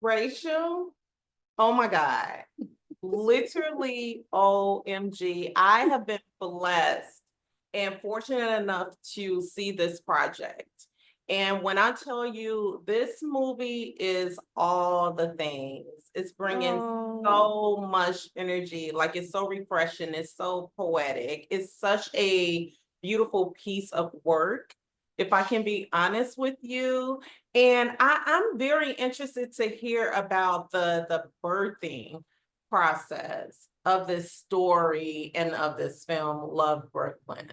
Rachel, oh my God. Literally, OMG. I have been blessed and fortunate enough to see this project. And when I tell you this movie is all the things, it's bringing Oh, so much energy. Like it's so refreshing, it's so poetic, it's such a beautiful piece of work, if I can be honest with you. And I'm very interested to hear about the birthing process of this story and of this film, Love Brooklyn.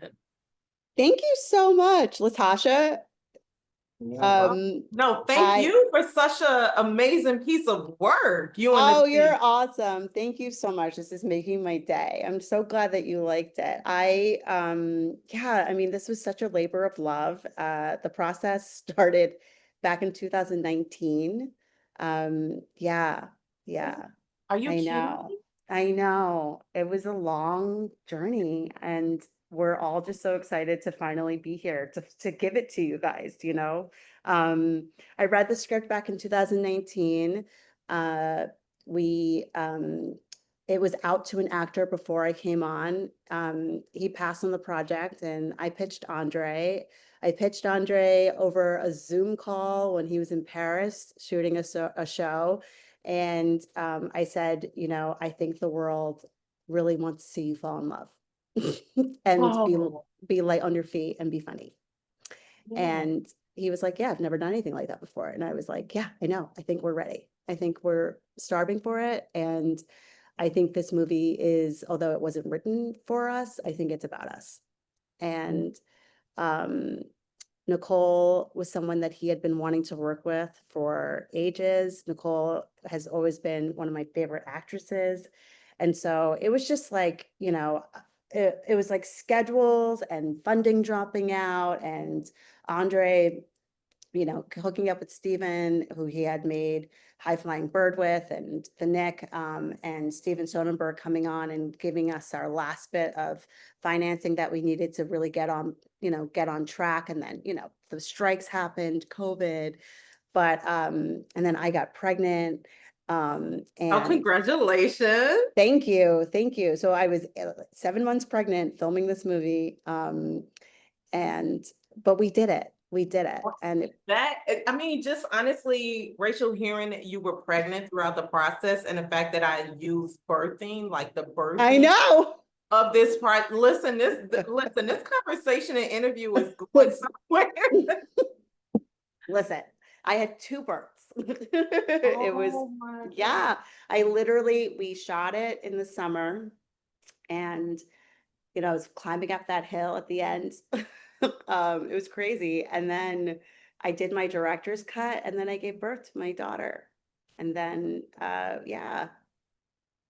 thank you so much, Latasha. You're welcome. Um, No, thank I you for such an amazing piece of work, you and the Oh, you're team. awesome. Thank you so much. This is making my day. I'm so glad that you liked it. Yeah, I mean, this was such a labor of love. The process started back in 2019. Yeah, yeah, Are you I kidding know. me? I know. It was a long journey, and we're all just so excited to finally be here to give it to you guys, you know. I read the script back in 2019. Uh, we It was out to an actor before I came on. He passed on the project and I pitched Andre over a Zoom call when he was in Paris shooting a show. And I said, you know, I think the world really wants to see you fall in love and Oh, be light on your feet and be funny. yeah. And he was like, yeah, I've never done anything like that before. And I was like, yeah, I know. I think we're ready. I think we're starving for it. And I think this movie is, although it wasn't written for us, I think it's about us. And um, Nicole was someone that he had been wanting to work with for ages. Nicole has always been one of my favorite actresses. And so it was just like, you know, it was like schedules and funding dropping out and Andre, you know, hooking up with Steven, who he had made High Flying Bird with, and the Nick, and Steven Soderbergh coming on and giving us our last bit of financing that we needed to really get on, you know, get on track. And then, you know, the strikes happened, COVID, but and then I got pregnant. Oh, And congratulations. thank you, thank you. So I was 7 months pregnant filming this movie. And but we did it. We did it. And That, I mean, just honestly, Rachel, hearing that you were pregnant throughout the process and the fact that I used birthing, like the I birthing know. of this part. Listen, this conversation and interview is going somewhere. Listen, I had two births. It was, Oh my God. yeah, we shot it in the summer and, you know, I was climbing up that hill at the end. It was crazy. And then I did my director's cut and then I gave birth to my daughter. And then, yeah,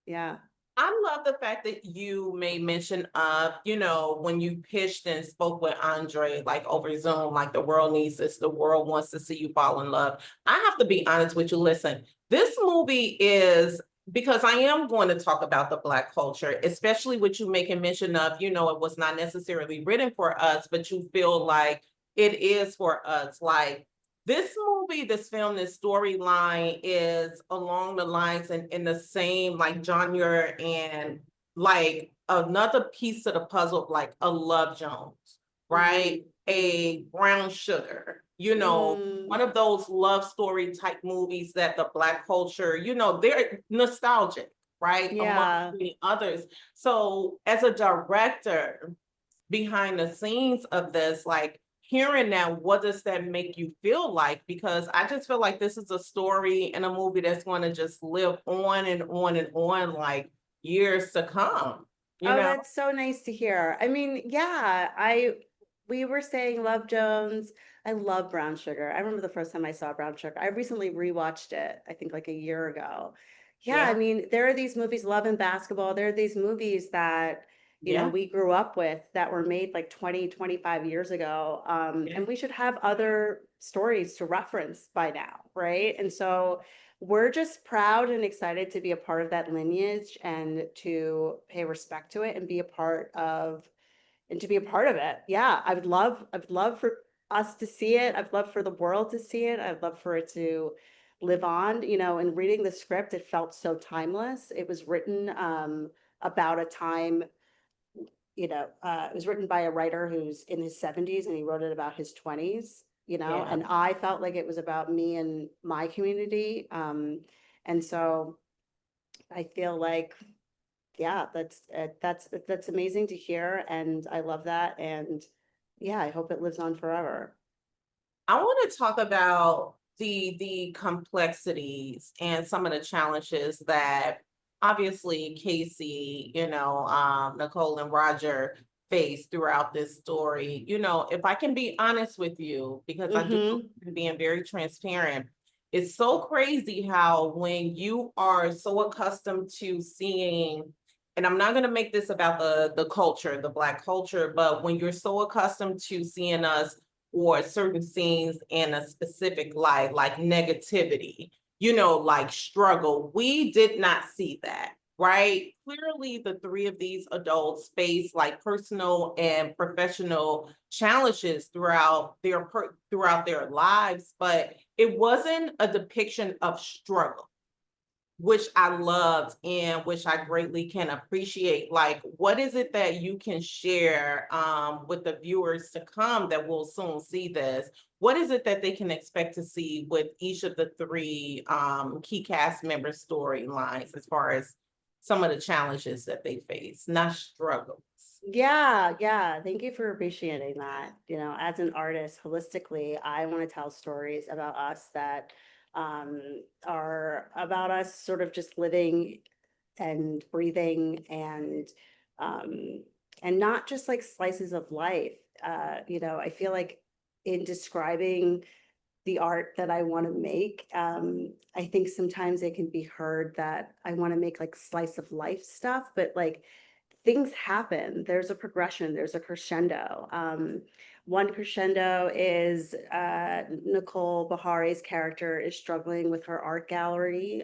yeah. I love the fact that you made mention of, when you pitched and spoke with Andre, like over Zoom, like the world needs this, the world wants to see you fall in love. I have to be honest with you. Listen, this movie is, because I am going to talk about the Black culture, especially with you making mention of, it was not necessarily written for us, but you feel like it is for us. Like, this movie, this film, this storyline is along the lines and in the same like genre and like another piece of the puzzle, like a Love Jones, Mm, right? A Brown Sugar, mm, one of those love story type movies that the Black culture, they're nostalgic, right? Among yeah. many others. So as a director, behind the scenes of this, like hearing that, what does that make you feel like? Because I just feel like this is a story and a movie that's going to just live on and on and on, like years to come, you Oh, know? that's so nice to hear. I mean, yeah, we were saying Love Jones. I love Brown Sugar. I remember the first time I saw Brown Sugar. I recently rewatched it, I think like a year ago. Yeah, I Yeah, mean, there are these movies, Love and Basketball. There are these movies that, you know, yeah, we grew up with that were made like 20, 25 years ago. yeah. And we should have other stories to reference by now, right? And so we're just proud and excited to be a part of that lineage and to pay respect to it and be a part of it. Yeah, I would love for us to see it. I'd love for the world to see it. I'd love for it to live on, you know, and reading the script, it felt so timeless. It was written about a time, you know, it was written by a writer who's in his 70s and he wrote it about his 20s, you know, Yeah. and I felt like it was about me and my community. And so I feel like, yeah, that's amazing to hear, and I love that, and yeah, I hope it lives on forever. I want to talk about the complexities and some of the challenges that obviously Casey, Nicole and Roger face throughout this story. If I can be honest with you, because I do Mm-hmm. believe in being very transparent, it's so crazy how when you are so accustomed to seeing, and I'm not going to make this about the culture, the Black culture, but when you're so accustomed to seeing us or certain scenes in a specific light, like negativity, like struggle. We did not see that, right? Clearly, the three of these adults face like personal and professional challenges throughout their lives, but it wasn't a depiction of struggle, which I loved and which I greatly can appreciate. Like, what is it that you can share with the viewers to come that will soon see this? What is it that they can expect to see with each of the three key cast member storylines as far as some of the challenges that they face, not struggles? Yeah, yeah. Thank you for appreciating that. You know, as an artist, holistically, I want to tell stories about us that um, are about us sort of just living and breathing um, and not just like slices of life. You know, I feel like in describing the art that I want to make, I think sometimes it can be heard that I want to make like slice of life stuff, but like things happen. There's a progression, there's a crescendo. One crescendo is Nicole Bahari's character is struggling with her art gallery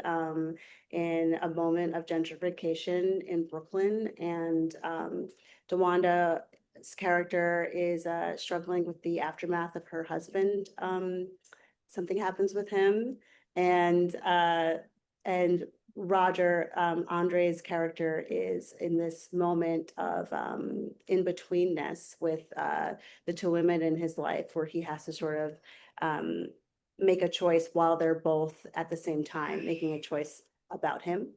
in a moment of gentrification in Brooklyn. And Dawanda's character is struggling with the aftermath of her husband. Something happens with him. And Roger, Andre's character is in this moment of in-betweenness with the two women in his life where he has to sort of um, make a choice while they're both at the same time making a choice about him.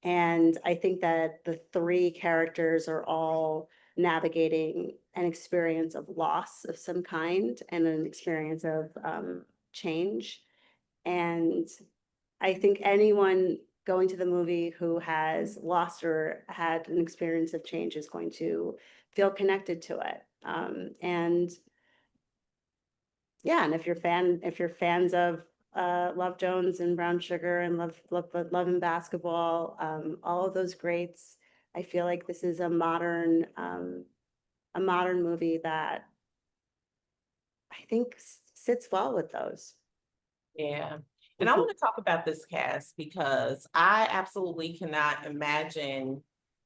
And I think that the three characters are all navigating an experience of loss of some kind and an experience of change. And I think anyone going to the movie who has lost or had an experience of change is going to feel connected to it. And yeah, and if you're fans of Love Jones and Brown Sugar and Love and Basketball, all of those greats, I feel like this is a modern movie that I think sits well with those. Yeah. And I want to talk about this cast because I absolutely cannot imagine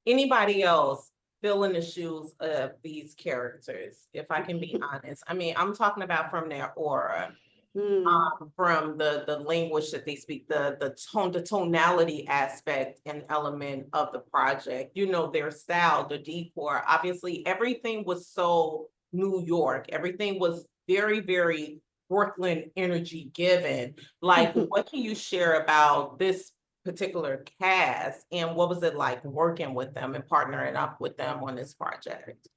anybody else filling the shoes of these characters, if I can be honest. I mean, I'm talking about from their aura, Hmm. from the language that they speak, the tonality aspect and element of the project, their style, the decor. Obviously, everything was so New York. Everything was very, very Brooklyn energy given. Like, what can you share about this particular cast and what was it like working with them and partnering up with them on this project?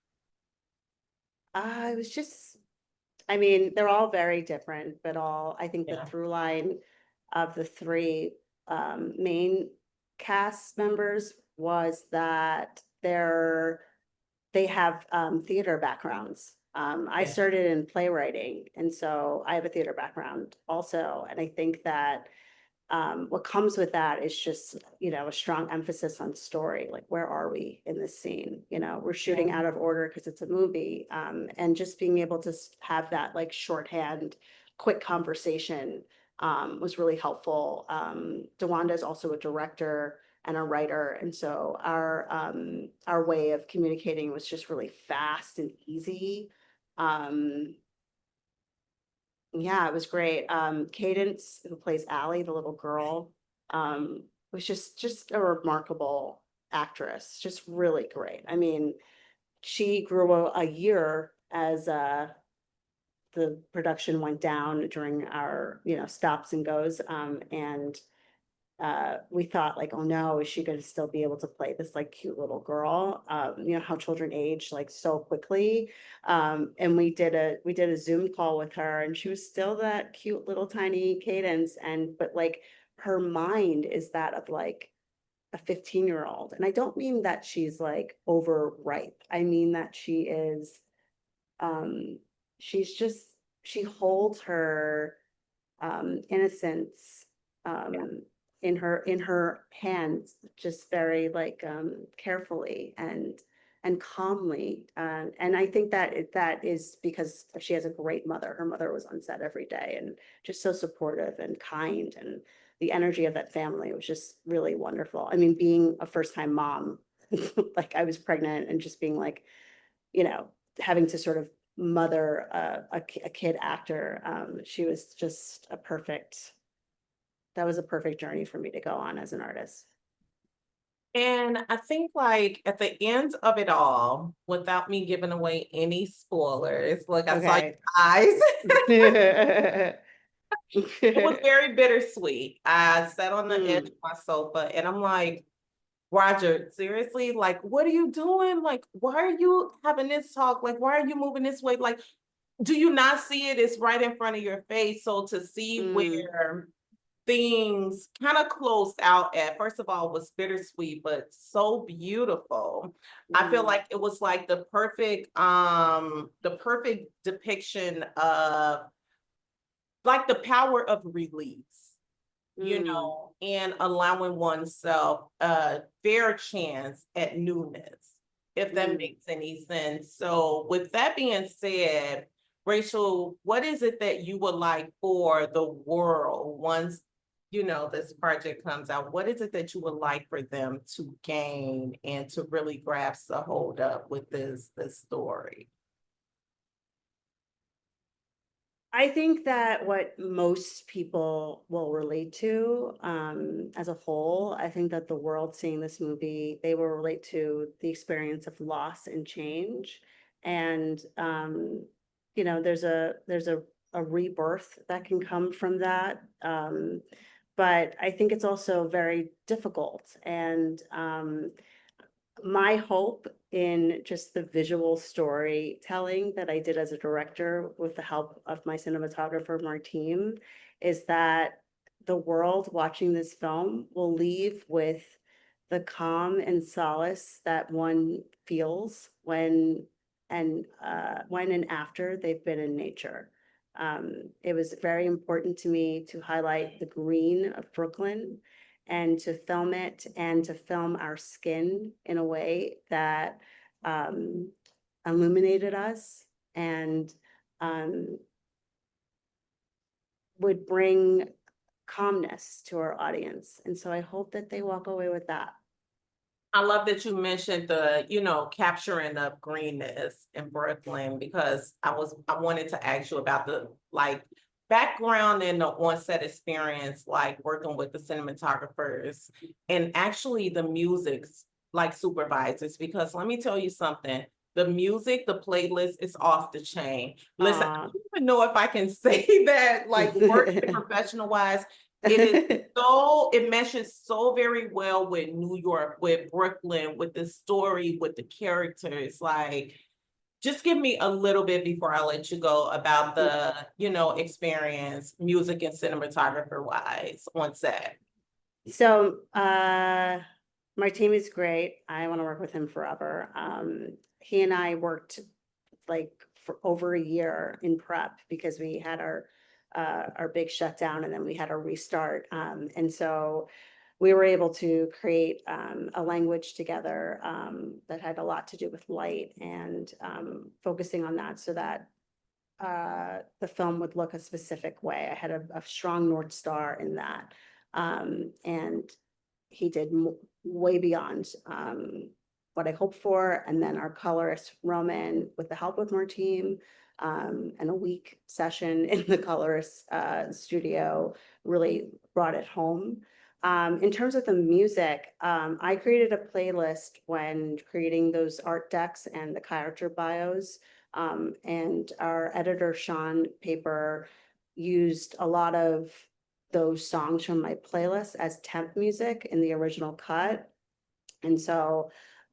I was just I mean, they're all very different, but I think the Yeah, through line of the three main cast members was that they have theater backgrounds. I yeah, started in playwriting, and so I have a theater background also. And I think that what comes with that is just, you know, a strong emphasis on story. Like, where are we in this scene? You know, we're yeah, shooting out of order because it's a movie. And just being able to have that like shorthand, quick conversation was really helpful. Dewanda is also a director and a writer. And so our way of communicating was just really fast and easy. Um, Yeah, it was great. Cadence, who plays Allie, the little girl, was just a remarkable actress, just really great. I mean, she grew a year as the production went down during our, stops and goes. And we thought like, oh no, is she going to still be able to play this like cute little girl? How children age like so quickly. And we did a Zoom call with her, and she was still that cute little tiny Cadence, and but like her mind is that of like a 15-year-old. And I don't mean that she's like overripe. I mean that um she's just she holds her innocence um in her hands, just very like carefully and calmly. And I think that that is because she has a great mother. Her mother was on set every day and just so supportive and kind, and the energy of that family was just really wonderful. I mean, being a first time mom, like I was pregnant and just being like, you know, having to sort of mother a kid actor. She was just that was a perfect journey for me to go on as an artist. And I think like at the end of it all, without me giving away any spoilers, look, I saw your Okay. eyes. It was Mm. very bittersweet. I sat on the edge of my sofa and I'm like, Roger, seriously, like, what are you doing? Like, why are you having this talk? Like, why are you moving this way? Like, do you not see it? It's right in front of your face. So to see Mm. where things kind of closed out at, first of all, was bittersweet, but so beautiful. I feel Mm. like it was like the perfect depiction of like the power of release, Mm. and allowing oneself a fair chance at newness, if that Mm. makes any sense. So, with that being said, Rachel, what is it that you would like for the world once this project comes out? What is it that you would like for them to gain and to really grasp the hold up with this story? I think that what most people will relate to, as a whole, I think that the world seeing this movie, they will relate to the experience of loss and change. And, there's a rebirth that can come from that. But I think it's also very difficult. And my hope in just the visual storytelling that I did as a director with the help of my cinematographer, Martine, is that the world watching this film will leave with the calm and solace that one feels when and after they've been in nature. It was very important to me to highlight the green of Brooklyn and to film it and to film our skin in a way that um, illuminated us and um, would bring calmness to our audience. And so I hope that they walk away with that. I love that you mentioned the, capturing of greenness in Brooklyn because I wanted to ask you about the like background and the on-set experience, like working with the cinematographers and actually the music's like supervisors, because let me tell you something. The music, the playlist is off the chain. Listen, I Uh, don't even know if I can say that, like work professional wise. It is so it meshes so very well with New York, with Brooklyn, with the story, with the characters. Like, just give me a little bit before I let you go about the, experience, music and cinematographer wise on set. so my team is great. I want to work with him forever. He and I worked like for over a year in prep because we had our big shutdown and then we had a restart. And so we were able to create a language together that had a lot to do with light and focusing on that so that the film would look a specific way. I had a strong North Star in that. And he did way beyond what I hoped for. And then our colorist, Roman, with the help of our team, and a week session in the colorist studio really brought it home. In terms of the music, I created a playlist when creating those art decks and the character bios. And our editor, Sean Paper, used a lot of those songs from my playlist as temp music in the original cut. And so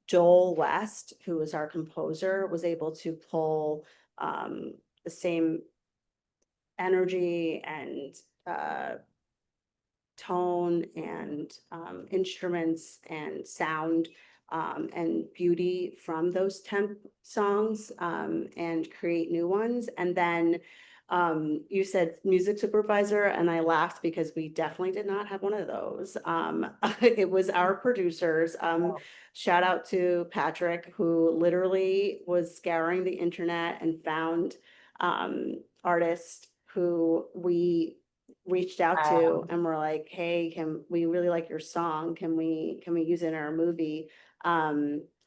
Joel West, who was our composer, was able to pull the same energy and tone and instruments and sound and beauty from those temp songs and create new ones. And then you said music supervisor, and I laughed because we definitely did not have one of those. It was our producers. Shout out to Patrick, who literally was scouring the internet and found artists who we reached out to and we're like, hey, we really like your song. Can we use it in our movie?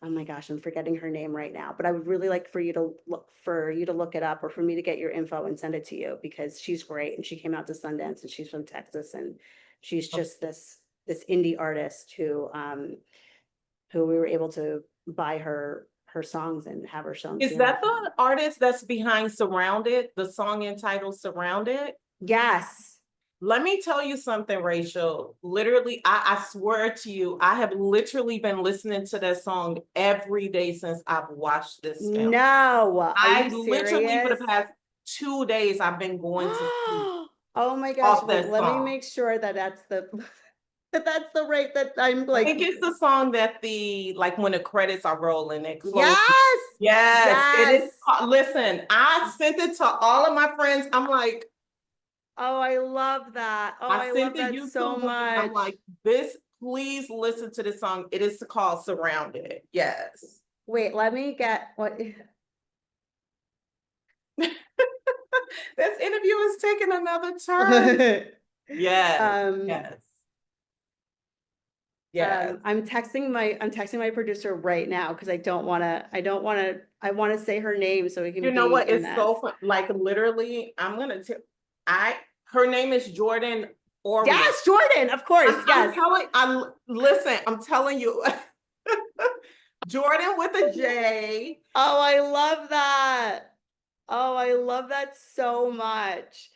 Oh my gosh, I'm forgetting her name right now, but I would really like for you to look it up, or for me to get your info and send it to you, because she's great and she came out to Sundance and she's from Texas, and she's just this indie artist who we were able to buy her songs and have her songs. Is that the artist that's behind Surrounded, the song entitled Surrounded? Yes. Let me tell you something, Rachel. Literally, I swear to you, I have literally been listening to that song every day since I've watched this film. No, are I you literally for the serious? past 2 days, I've been going to sleep Oh my gosh, off wait, that let me song. make sure that that's the that's the rate that I'm I like, think it's the song that like when the credits are rolling, it closes. yes, Yes, it is. yes. Listen, I sent it to all of my friends. I'm like, Oh, I love that. Oh, I I sent love the that so YouTube link. I'm much. like, please listen to this song. It is called Surrounded. Yes. Wait, let me get what. This interview is taking another turn. Yes. Um, Yes. Yes. I'm texting my producer right now because I want to say her name so we can You know be what? in It's this. so fun. Like literally, I'm gonna tell. Her name is Jordan Orion. Yes, Jordan, of course. Yes. I'm telling you, Jordan with a J. Oh, I love that. Oh, I love that so much.